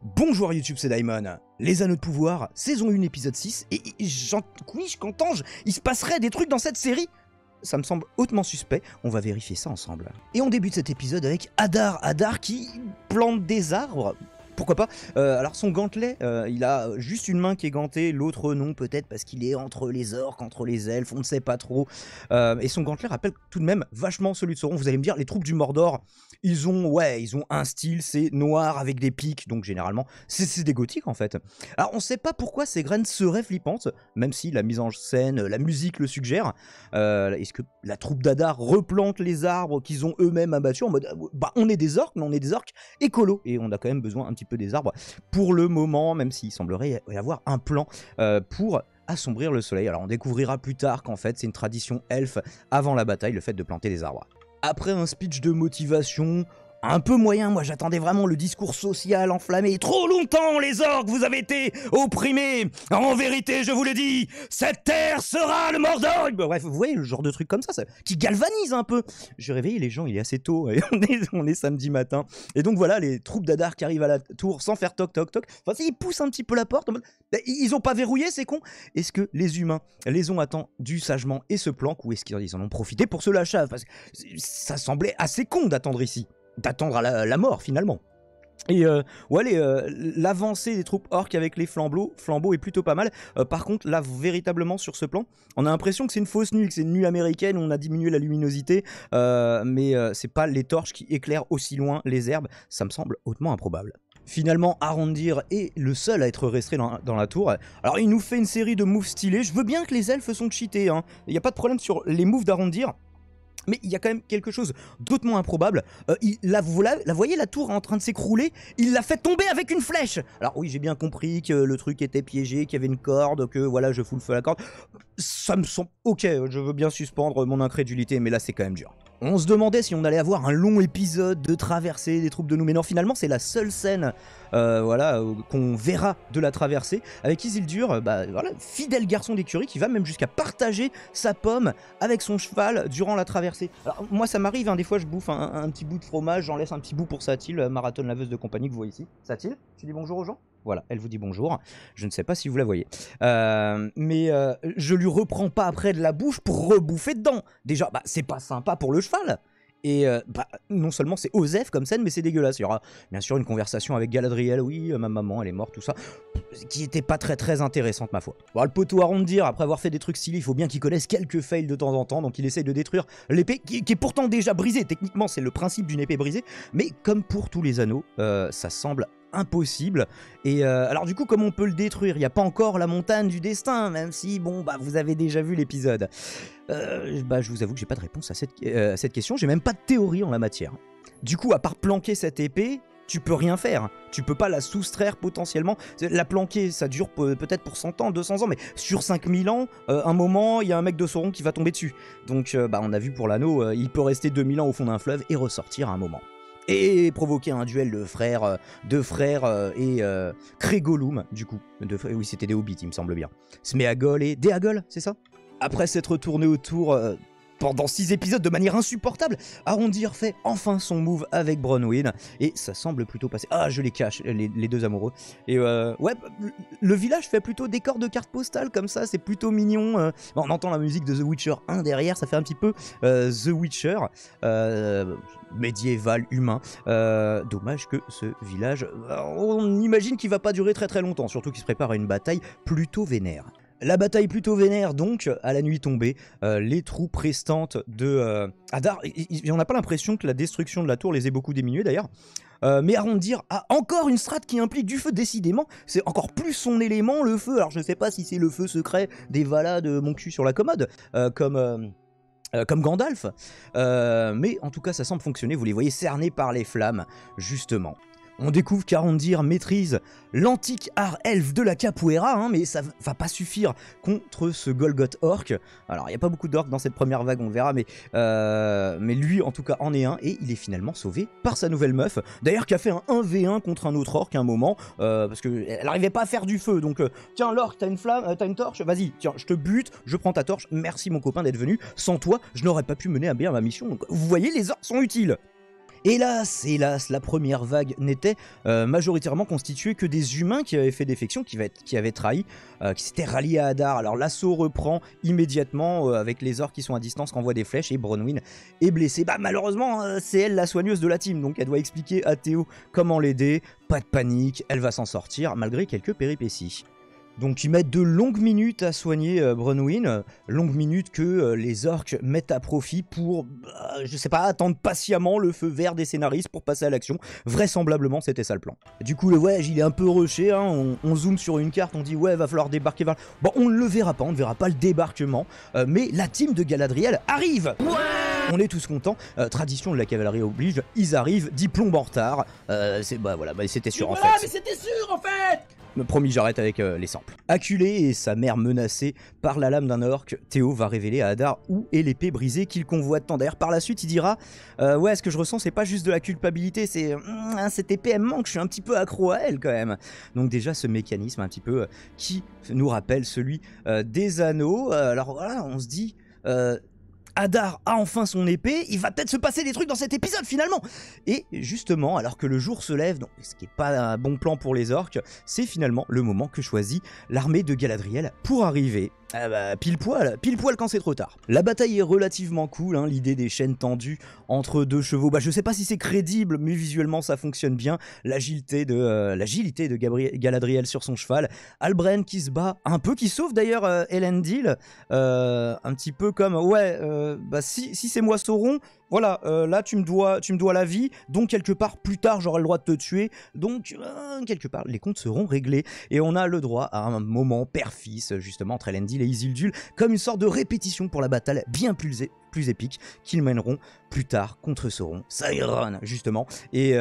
Bonjour YouTube, c'est Daimon. Les Anneaux de Pouvoir, saison 1, épisode 6, et qu'entends-je, il se passerait des trucs dans cette série? Ça me semble hautement suspect, on va vérifier ça ensemble. Et on débute cet épisode avec Hadar qui plante des arbres. Pourquoi pas. Alors son gantelet, il a juste une main qui est gantée, l'autre non, peut-être parce qu'il est entre les orques, entre les elfes, on ne sait pas trop. Et son gantelet rappelle tout de même vachement celui de Sauron. Vous allez me dire, les troupes du Mordor, ils ont un style, c'est noir avec des pics, donc généralement, c'est des gothiques en fait. Alors on ne sait pas pourquoi ces graines seraient flippantes, même si la mise en scène, la musique le suggère. Est-ce que la troupe d'Hadar replante les arbres qu'ils ont eux-mêmes abattus en mode, bah on est des orques, mais on est des orques écolos, et on a quand même besoin un petit peu des arbres pour le moment, même s'il semblerait y avoir un plan pour assombrir le soleil. Alors on découvrira plus tard qu'en fait c'est une tradition elfe avant la bataille, le fait de planter des arbres. Après un speech de motivation un peu moyen, moi j'attendais vraiment le discours social enflammé. Trop longtemps les orques, vous avez été opprimés. En vérité, je vous le dis, cette terre sera le Mordor. Bref, vous voyez le genre de truc comme ça qui galvanise un peu. Je réveille les gens, il est assez tôt, et on est samedi matin. Et donc voilà, les troupes d'Hadar qui arrivent à la tour sans faire toc toc toc. Enfin, ils poussent un petit peu la porte. Ils ont pas verrouillé, c'est con. Est-ce que les humains les ont attendus sagement et se planquent, ou est-ce qu'ils en ont profité pour se lâcher? Parce que ça semblait assez con d'attendre ici. D'attendre à la mort finalement. Et l'avancée des troupes orques avec les flambeaux est plutôt pas mal. Par contre là véritablement sur ce plan on a l'impression que c'est une fausse nuit, que c'est une nuit américaine où on a diminué la luminosité, mais c'est pas les torches qui éclairent aussi loin les herbes, ça me semble hautement improbable. Finalement, Arondir est le seul à être resté dans la tour. Alors il nous fait une série de moves stylés. Je veux bien que les elfes sont cheatés, hein. Il n'y a pas de problème sur les moves d'Arondir. Mais il y a quand même quelque chose d'autrement improbable. Vous voyez la tour en train de s'écrouler, il l'a fait tomber avec une flèche. Alors oui, j'ai bien compris que le truc était piégé, qu'il y avait une corde, que voilà, je fous le feu à la corde. Ça me semble ok, je veux bien suspendre mon incrédulité, mais là c'est quand même dur. On se demandait si on allait avoir un long épisode de traversée des troupes de Númenor. Finalement, c'est la seule scène qu'on verra de la traversée, avec Isildur, fidèle garçon d'écurie qui va même jusqu'à partager sa pomme avec son cheval durant la traversée. Alors moi ça m'arrive, hein, des fois je bouffe un petit bout de fromage, j'en laisse un petit bout pour Satil, marathon laveuse de compagnie que vous voyez ici. Satil, tu dis bonjour aux gens ? Voilà, elle vous dit bonjour, je ne sais pas si vous la voyez. Mais je lui reprends pas après de la bouche pour rebouffer dedans. Déjà, c'est pas sympa pour le cheval. Et non seulement c'est osef comme scène, mais c'est dégueulasse. Il y aura bien sûr une conversation avec Galadriel, oui, ma maman, elle est morte, tout ça, qui était pas très intéressante, ma foi. Bon, le poteau Arondir, après avoir fait des trucs stylés, il faut bien qu'il connaisse quelques fails de temps en temps, donc il essaye de détruire l'épée, qui est pourtant déjà brisée. Techniquement, c'est le principe d'une épée brisée, mais comme pour tous les anneaux, ça semble impossible. Et alors du coup, comment on peut le détruire? Il n'y a pas encore la montagne du destin, même si bon vous avez déjà vu l'épisode. Je vous avoue que j'ai pas de réponse à cette question, j'ai même pas de théorie en la matière. Du coup, à part planquer cette épée, tu peux rien faire, tu peux pas la soustraire potentiellement. La planquer, ça dure peut-être pour 100 ans, 200 ans, mais sur 5000 ans, un moment, il y a un mec de Sauron qui va tomber dessus. Donc on a vu pour l'anneau, il peut rester 2000 ans au fond d'un fleuve et ressortir à un moment. Et provoquer un duel de frères et Crégolum, du coup. Oui, c'était des hobbits, il me semble bien. Sméagol et Déagol, c'est ça? Après s'être tourné autour pendant 6 épisodes de manière insupportable, Arondir fait enfin son move avec Bronwyn, et ça semble plutôt passer. Ah, je les cache, les deux amoureux. Et le village fait plutôt décor de carte postale, comme ça, c'est plutôt mignon. On entend la musique de The Witcher 1 derrière, ça fait un petit peu The Witcher, médiéval, humain. Dommage que ce village, on imagine qu'il va pas durer très longtemps, surtout qu'il se prépare à une bataille plutôt vénère. La bataille plutôt vénère donc, à la nuit tombée, les troupes restantes de Hadar, on n'a pas l'impression que la destruction de la tour les ait beaucoup diminuées d'ailleurs, mais Arondir a encore une strat qui implique du feu, décidément, c'est encore plus son élément, le feu. Alors je ne sais pas si c'est le feu secret des Valas de mon cul sur la commode, comme Gandalf, mais en tout cas ça semble fonctionner, vous les voyez cernés par les flammes, justement. On découvre qu'Arondir maîtrise l'antique art elfe de la capoeira, hein, mais ça va pas suffire contre ce Golgoth orc. Alors, il n'y a pas beaucoup d'orcs dans cette première vague, on le verra, mais lui, en tout cas, en est un, et il est finalement sauvé par sa nouvelle meuf. D'ailleurs, qui a fait un 1v1 contre un autre orc à un moment, parce qu'elle n'arrivait pas à faire du feu. Donc, tiens, l'orc, t'as une torche, vas-y, tiens, je te bute, je prends ta torche, merci mon copain d'être venu. Sans toi, je n'aurais pas pu mener à bien ma mission. Donc, vous voyez, les orcs sont utiles. Hélas, hélas, la première vague n'était majoritairement constituée que des humains qui avaient fait défection, qui avaient trahi, qui s'étaient ralliés à Hadar. Alors l'assaut reprend immédiatement avec les orques qui sont à distance, qui envoient des flèches, et Bronwyn est blessée. Bah malheureusement, c'est elle la soigneuse de la team, donc elle doit expliquer à Théo comment l'aider. Pas de panique, elle va s'en sortir malgré quelques péripéties. Donc ils mettent de longues minutes à soigner Bronwyn, longues minutes que les orques mettent à profit pour, je sais pas, attendre patiemment le feu vert des scénaristes pour passer à l'action. Vraisemblablement c'était ça le plan. Du coup le voyage il est un peu rushé, hein. On zoome sur une carte, on dit ouais va falloir débarquer vers... Bon on ne le verra pas, on ne verra pas le débarquement, mais la team de Galadriel arrive. Ouais, on est tous contents, tradition de la cavalerie oblige, ils arrivent, 10 plombes en retard, c'était sûr en fait. Mais c'était sûr en fait. Promis, j'arrête avec les samples. Acculé et sa mère menacée par la lame d'un orc, Théo va révéler à Hadar où est l'épée brisée qu'il convoite tant. D'ailleurs, par la suite, il dira ouais, ce que je ressens, c'est pas juste de la culpabilité, c'est cette épée, elle me manque, je suis un petit peu accro à elle quand même. Donc, déjà, ce mécanisme un petit peu qui nous rappelle celui des anneaux. Alors voilà, on se dit. Hadar a enfin son épée, il va peut-être se passer des trucs dans cet épisode finalement. Et justement, alors que le jour se lève, donc, ce qui n'est pas un bon plan pour les orques, c'est finalement le moment que choisit l'armée de Galadriel pour arriver. Pile poil quand c'est trop tard. La bataille est relativement cool, hein, l'idée des chaînes tendues entre deux chevaux, je sais pas si c'est crédible, mais visuellement ça fonctionne bien. L'agilité de Galadriel sur son cheval, Halbrand qui se bat, un peu qui sauve d'ailleurs Elendil, un petit peu comme si c'est moi Sauron, voilà, là tu me dois la vie, donc quelque part plus tard j'aurai le droit de te tuer, donc quelque part les comptes seront réglés. Et on a le droit à un moment père-fils justement entre Elendil et Isildur, comme une sorte de répétition pour la bataille bien plus épique qu'ils mèneront plus tard contre Sauron, Sauron justement, et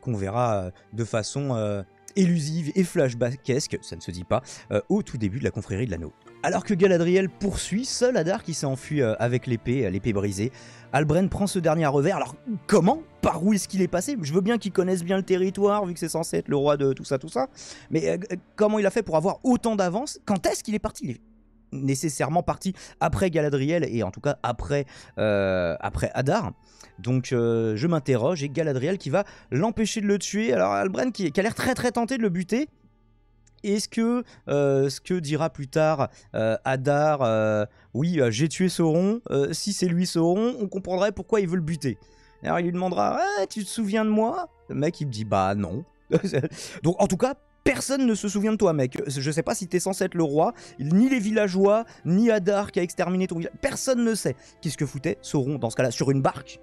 qu'on verra de façon élusive et flashbackesque, ça ne se dit pas, au tout début de la confrérie de l'anneau. Alors que Galadriel poursuit, seul Hadar qui s'est enfui avec l'épée brisée, Halbrand prend ce dernier revers. Alors comment ? Par où est-ce qu'il est passé ? Je veux bien qu'il connaisse bien le territoire, vu que c'est censé être le roi de tout ça, mais comment il a fait pour avoir autant d'avance ? Quand est-ce qu'il est parti ? Il est nécessairement parti après Galadriel, et en tout cas après Hadar. Donc je m'interroge, et Galadriel qui va l'empêcher de le tuer. Alors Halbrand qui a l'air très très tenté de le buter. Est-ce que ce que dira plus tard Hadar, oui j'ai tué Sauron, si c'est lui Sauron, on comprendrait pourquoi il veut le buter. Alors il lui demandera tu te souviens de moi ? Le mec il me dit bah non. Donc en tout cas personne ne se souvient de toi mec, je sais pas si t'es censé être le roi, ni les villageois, ni Hadar qui a exterminé ton village, personne ne sait. Qu'est-ce que foutait Sauron dans ce cas là sur une barque ?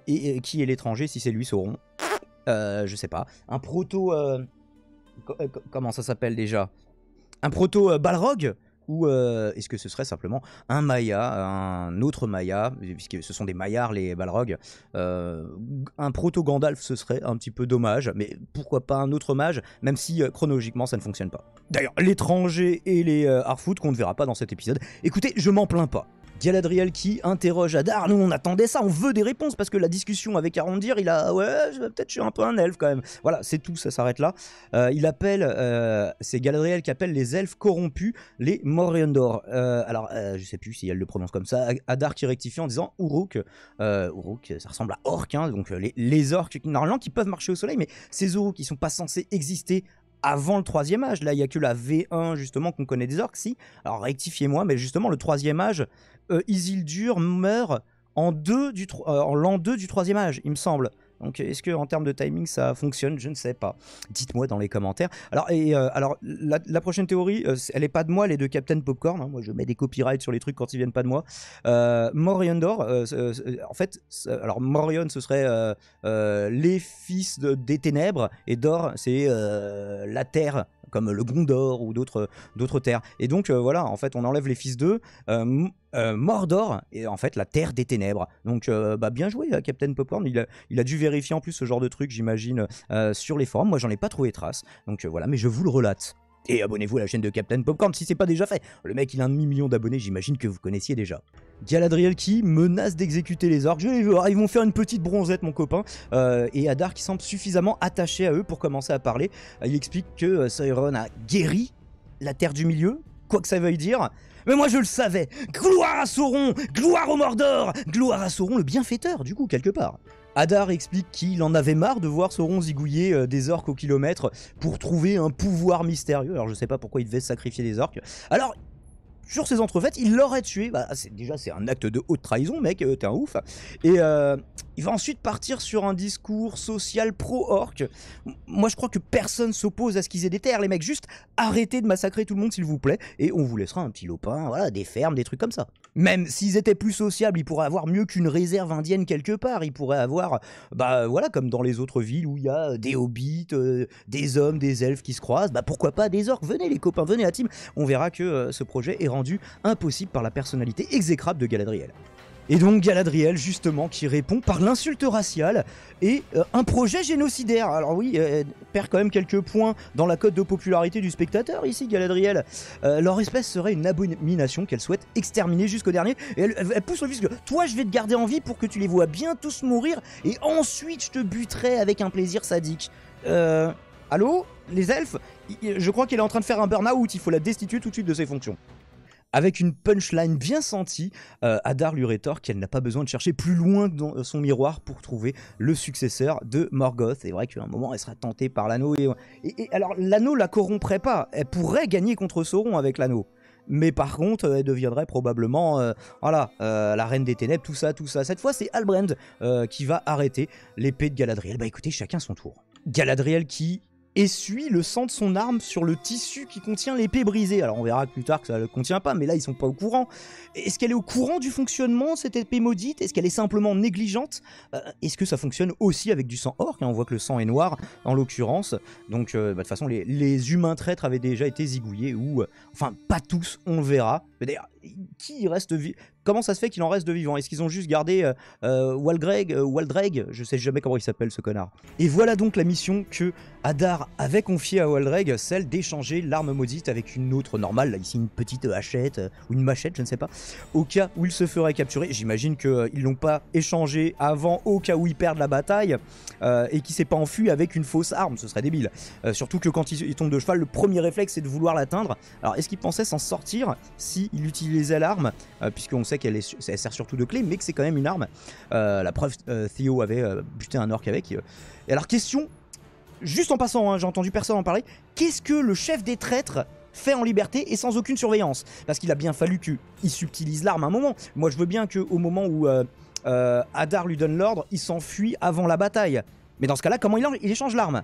Et qui est l'étranger si c'est lui Sauron ? Je sais pas, un proto... comment ça s'appelle déjà ? Un proto Balrog ? Ou est-ce que ce serait simplement un Maya, un autre Maya, puisque ce sont des Maillards les Balrogs, un proto Gandalf ce serait un petit peu dommage, mais pourquoi pas un autre mage, même si chronologiquement ça ne fonctionne pas. D'ailleurs, l'étranger et les Harfoot qu'on ne verra pas dans cet épisode, écoutez, je m'en plains pas. Galadriel qui interroge Hadar, nous on attendait ça, on veut des réponses parce que la discussion avec Arondir, il a peut-être je suis un peu un elfe quand même. Voilà, c'est tout, ça s'arrête là. Il appelle, c'est Galadriel qui appelle les elfes corrompus, les Moriondor. Je sais plus si elle le prononce comme ça. Hadar qui rectifie en disant Uruk. Uruk, ça ressemble à orc, hein, donc les orques normalement qui peuvent marcher au soleil, mais ces Uruk qui sont pas censés exister avant le troisième âge. Là il n'y a que la V1 justement qu'on connaît des orques, si. Alors rectifiez-moi, mais justement le troisième âge, Isildur meurt en l'an 2 du troisième âge, il me semble. Donc est-ce que en termes de timing ça fonctionne ? Je ne sais pas. Dites-moi dans les commentaires. Alors la prochaine théorie, elle est pas de moi, elle est de Captain Popcorn. Hein. Moi je mets des copyrights sur les trucs quand ils viennent pas de moi. Moriondor, en fait, alors Morion ce serait les fils des ténèbres, et Dor c'est la terre, comme le Gondor ou d'autres terres. Et donc voilà, en fait on enlève les fils d'eux. Mordor est en fait la terre des ténèbres. Donc bien joué Captain Popcorn, il a dû vérifier en plus ce genre de truc, j'imagine, sur les forums. Moi j'en ai pas trouvé trace, donc voilà, mais je vous le relate. Et abonnez-vous à la chaîne de Captain Popcorn si c'est pas déjà fait. Le mec il a 1 demi-million d'abonnés, j'imagine que vous connaissiez déjà. Galadriel qui menace d'exécuter les orques. Je vais voir, ils vont faire une petite bronzette mon copain. Et Hadar qui semble suffisamment attaché à eux pour commencer à parler. Il explique que Sauron a guéri la terre du milieu, quoi que ça veuille dire. Mais moi je le savais. Gloire à Sauron, gloire au Mordor, gloire à Sauron le bienfaiteur du coup quelque part. Hadar explique qu'il en avait marre de voir Sauron zigouiller des orques au kilomètre pour trouver un pouvoir mystérieux. Alors je sais pas pourquoi il devait sacrifier des orques. Alors sur ces entrefaites, il l'aurait tué. Bah, déjà, c'est un acte de haute trahison, mec, t'es un ouf. Et il va ensuite partir sur un discours social pro-orc. Moi, je crois que personne s'oppose à ce qu'ils aient des terres, les mecs. Juste arrêtez de massacrer tout le monde, s'il vous plaît. Et on vous laissera un petit lopin, voilà, des fermes, des trucs comme ça. Même s'ils étaient plus sociables, ils pourraient avoir mieux qu'une réserve indienne quelque part. Ils pourraient avoir, bah voilà, comme dans les autres villes où il y a des hobbits, des hommes, des elfes qui se croisent. Bah pourquoi pas des orcs? Venez les copains, venez la team. On verra que ce projet est rendu impossible par la personnalité exécrable de Galadriel. Et donc Galadriel, justement, qui répond par l'insulte raciale et un projet génocidaire. Alors oui, elle perd quand même quelques points dans la cote de popularité du spectateur ici, Galadriel. Leur espèce serait une abomination qu'elle souhaite exterminer jusqu'au dernier. Et elle pousse le fisc. Toi, je vais te garder en vie pour que tu les vois bien tous mourir et ensuite je te buterai avec un plaisir sadique. Allô? Les elfes? Je crois qu'elle est en train de faire un burn-out, il faut la destituer tout de suite de ses fonctions. Avec une punchline bien sentie, Hadar lui rétorque qu'elle n'a pas besoin de chercher plus loin dans son miroir pour trouver le successeur de Morgoth. C'est vrai qu'à un moment, elle sera tentée par l'anneau. Et alors, l'anneau la corromprait pas. Elle pourrait gagner contre Sauron avec l'anneau. Mais par contre, elle deviendrait probablement la reine des ténèbres, tout ça. Cette fois, c'est Halbrand qui va arrêter l'épée de Galadriel. Bah écoutez, chacun son tour. Galadriel qui essuie le sang de son arme sur le tissu qui contient l'épée brisée. Alors on verra plus tard que ça ne le contient pas, mais là ils sont pas au courant. Est-ce qu'elle est au courant du fonctionnement, cette épée maudite? Est-ce qu'elle est simplement négligente? Est-ce que ça fonctionne aussi avec du sang orc? On voit que le sang est noir, en l'occurrence. Donc de toute façon, les humains traîtres avaient déjà été zigouillés, ou enfin pas tous, on le verra. Mais d'ailleurs, qui reste vivant? Comment ça se fait qu'il en reste de vivants? Est-ce qu'ils ont juste gardé Waldreg? Je sais jamais comment il s'appelle ce connard. Et voilà donc la mission que Hadar avait confiée à Waldreg, celle d'échanger l'arme maudite avec une autre normale, là ici une petite hachette ou une machette, je ne sais pas, au cas où il se ferait capturer. J'imagine qu'ils l'ont pas échangé avant au cas où ils perdent la bataille et qu'il s'est pas enfui avec une fausse arme, ce serait débile. Surtout que quand il tombe de cheval, le premier réflexe c'est de vouloir l'atteindre. Alors est-ce qu'il pensait s'en sortir s'il utilisait l'arme, puisqu'on sait qu'elle sert surtout de clé, mais que c'est quand même une arme. La preuve, Théo avait buté un orc avec. Et alors question, juste en passant, hein, j'ai entendu personne en parler, qu'est-ce que le chef des traîtres fait en liberté et sans aucune surveillance? Parce qu'il a bien fallu qu'il subtilise l'arme à un moment. Moi je veux bien qu'au moment où Hadar lui donne l'ordre, il s'enfuit avant la bataille. Mais dans ce cas-là, comment il échange l'arme?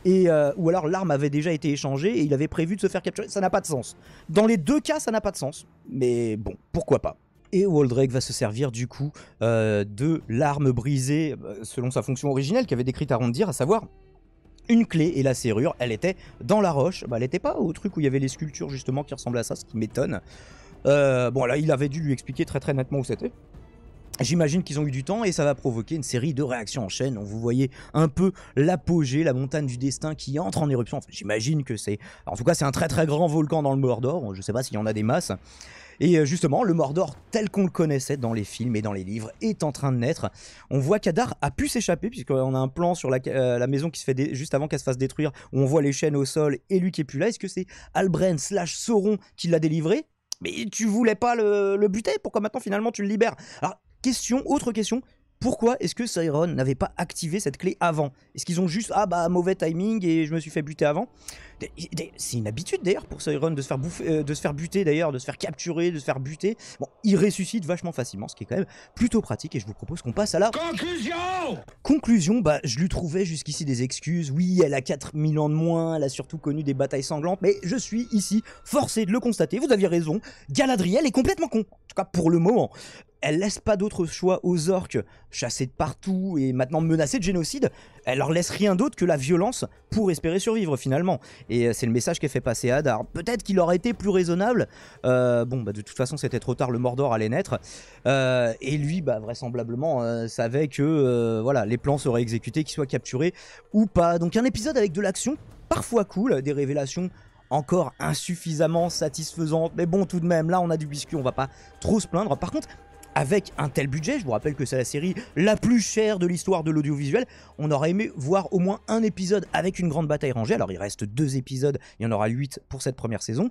Ou alors l'arme avait déjà été échangée et il avait prévu de se faire capturer. Ça n'a pas de sens. Dans les deux cas, ça n'a pas de sens. Mais bon, pourquoi pas. Et Waldreg va se servir du coup de l'arme brisée selon sa fonction originelle qu'avait décrite Arondir, à savoir une clé et la serrure. Elle était dans la roche. Bah, elle n'était pas au truc où il y avait les sculptures justement qui ressemblaient à ça, ce qui m'étonne. Bon là, il avait dû lui expliquer très nettement où c'était. J'imagine qu'ils ont eu du temps et ça va provoquer une série de réactions en chaîne. Vous voyez un peu l'apogée, la montagne du destin qui entre en éruption. Enfin, j'imagine que c'est... En tout cas, c'est un très grand volcan dans le Mordor. Je sais pas s'il y en a des masses. Et justement, le Mordor tel qu'on le connaissait dans les films et dans les livres est en train de naître. On voit qu'Hadar a pu s'échapper puisqu'on a un plan sur la maison qui se fait juste avant qu'elle se fasse détruire où on voit les chaînes au sol et lui qui est plus là. Est-ce que c'est Halbrand / Sauron qui l'a délivré? Mais tu voulais pas le buter? Pourquoi maintenant finalement tu le libères? Alors, autre question, pourquoi est-ce que Sauron n'avait pas activé cette clé avant? Est-ce qu'ils ont juste, mauvais timing et je me suis fait buter avant? C'est une habitude d'ailleurs pour Sauron de se faire de se faire buter d'ailleurs, de se faire capturer, de se faire buter. Bon, il ressuscite vachement facilement, ce qui est quand même plutôt pratique et je vous propose qu'on passe à la... Conclusion, je lui trouvais jusqu'ici des excuses. Oui, elle a 4000 ans de moins, elle a surtout connu des batailles sanglantes, mais je suis ici forcé de le constater, vous aviez raison, Galadriel est complètement con, en tout cas pour le moment. Elle laisse pas d'autre choix aux orques, chassés de partout et maintenant menacés de génocide. Elle leur laisse rien d'autre que la violence pour espérer survivre finalement. Et c'est le message qu'elle fait passer à Hadar. Peut-être qu'il aurait été plus raisonnable. De toute façon c'était trop tard, le Mordor allait naître. Et lui, vraisemblablement, savait que les plans seraient exécutés, qu'il soit capturé ou pas. Donc un épisode avec de l'action, parfois cool, des révélations encore insuffisamment satisfaisantes. Mais bon, tout de même, là on a du biscuit, on va pas trop se plaindre. Par contre, avec un tel budget, je vous rappelle que c'est la série la plus chère de l'histoire de l'audiovisuel, on aurait aimé voir au moins un épisode avec une grande bataille rangée. Alors il reste 2 épisodes, il y en aura 8 pour cette première saison.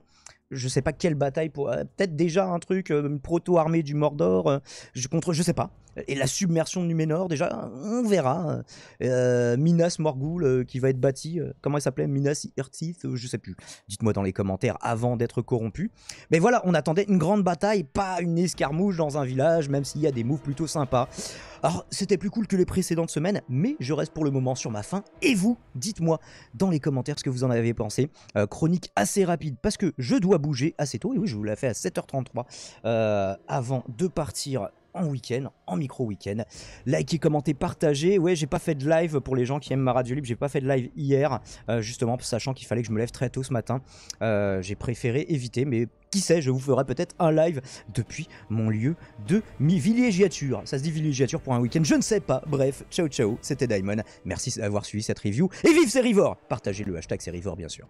Je sais pas quelle bataille, peut-être déjà un truc, une proto-armée du Mordor, je sais pas. Et la submersion de Numénor, déjà, on verra. Minas Morgul qui va être bâti, comment il s'appelait, Minas Tirith, je sais plus. Dites-moi dans les commentaires avant d'être corrompu. Mais voilà, on attendait une grande bataille, pas une escarmouche dans un village, même s'il y a des moves plutôt sympas. Alors, c'était plus cool que les précédentes semaines, mais je reste pour le moment sur ma faim. Et vous, dites-moi dans les commentaires ce que vous en avez pensé. Chronique assez rapide, parce que je dois bouger assez tôt. Et oui, je vous l'ai fait à 7h33 avant de partir en week-end, en micro-week-end. Likez, commentez, partagez. Ouais, j'ai pas fait de live pour les gens qui aiment ma radio libre. J'ai pas fait de live hier, justement, sachant qu'il fallait que je me lève très tôt ce matin. J'ai préféré éviter, mais qui sait, je vous ferai peut-être un live depuis mon lieu de villégiature. Ça se dit villégiature pour un week-end, je ne sais pas. Bref, ciao ciao, c'était Daimon. Merci d'avoir suivi cette review. Et vive Sérivore! Partagez le hashtag Sérivore, bien sûr.